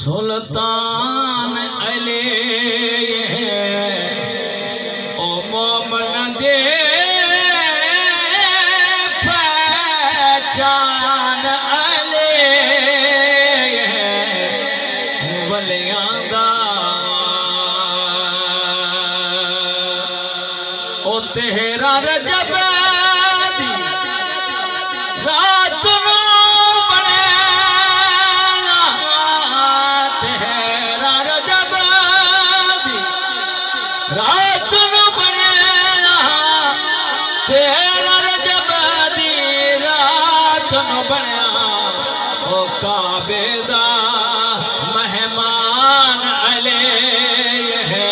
سلطان علیہ او مومن دے پہچان علیہ ولیاں دا او تیرا رجب دی رات نو رات نو بنیا تیرا رجب دی رات نو بنیا او کعبے دا مہمان علیہ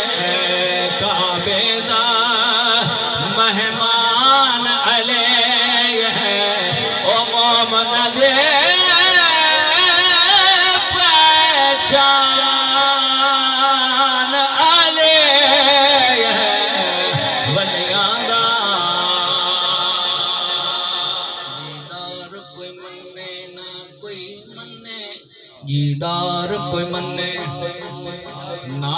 کعبے دا مہمان علیہ او مومن دے جیدار کوئی منے نہ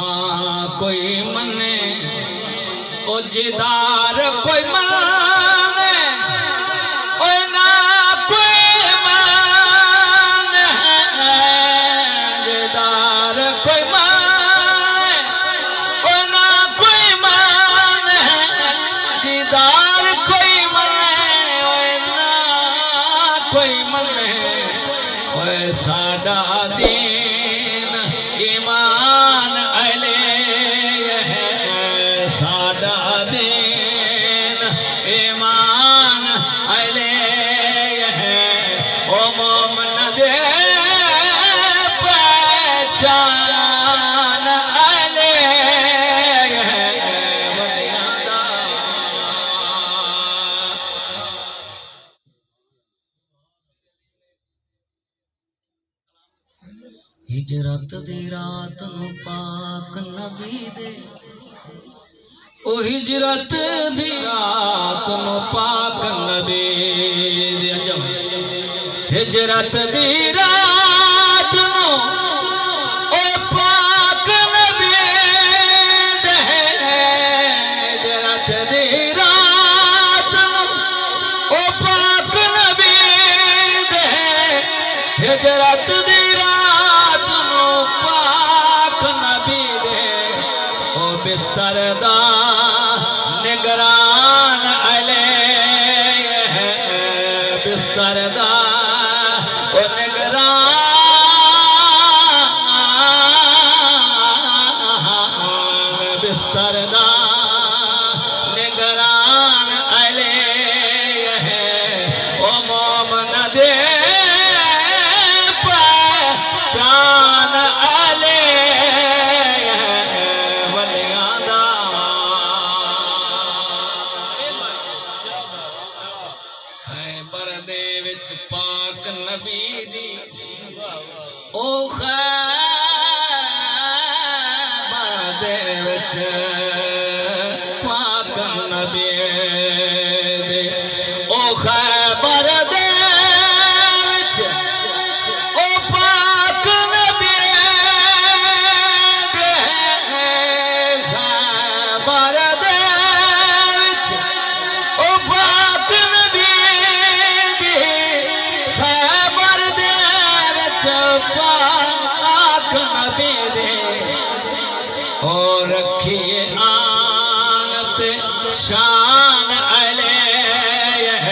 کوئی منے او جیدار کوئی منے او نہ کوئی منے جیدار کوئی منے او نہ کوئی منے جیدار کوئی منے او نہ کوئی منے ساڈا دین ایمان علیہ ساڈا دین ایمان علیہ او مومن دے پہچان علیہ ولیاں دا ہجرت دی رات نو پاک نبی دے او ہجرت دی رات نو پاک نبی دے ہجرت دی رات نو او پاک نبی دے ہجرت دی رات نو او پاک نبی دے ہجرت دی بستر دا نگران علیہ بستر دا او نگران بستر دا نگران علیہ او مومن دے پہچان پاک نبی دی او خیبر دے وچ پاک نبی دی او خیبر دے وچ او پاک نبی دی خیبر دے وچ او پاک نبی پاک نبی دے اور رکھیے آنت شان علیہ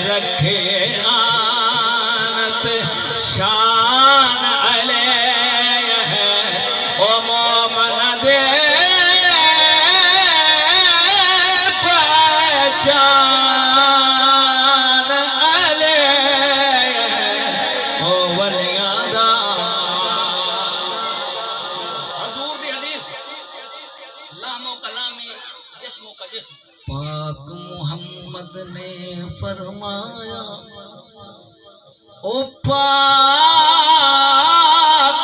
رکھیے آنت شان علیہ او مومن دے پہچان علیہ او ولیاں دا حضور دی حدیث لامو کلامی جسموں کا جسم پاک محمد نے فرمایا او پاک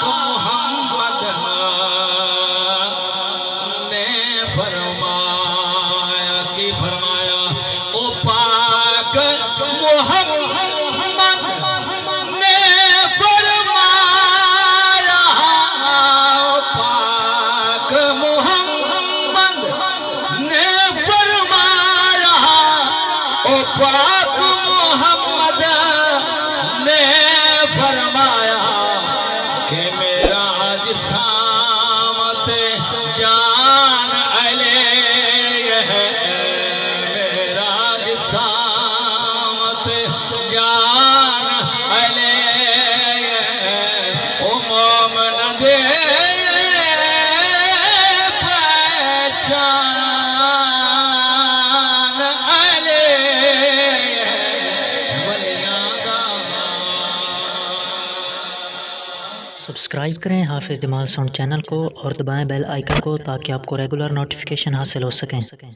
محمد نے فرمایا کی فرمایا او پاک محمد نے فرمایا سبسکرائب کریں حافظ جمال ساؤنڈ چینل کو اور دبائیں بیل آئیکن کو تاکہ آپ کو ریگولر نوٹیفیکیشن حاصل ہو سکیں.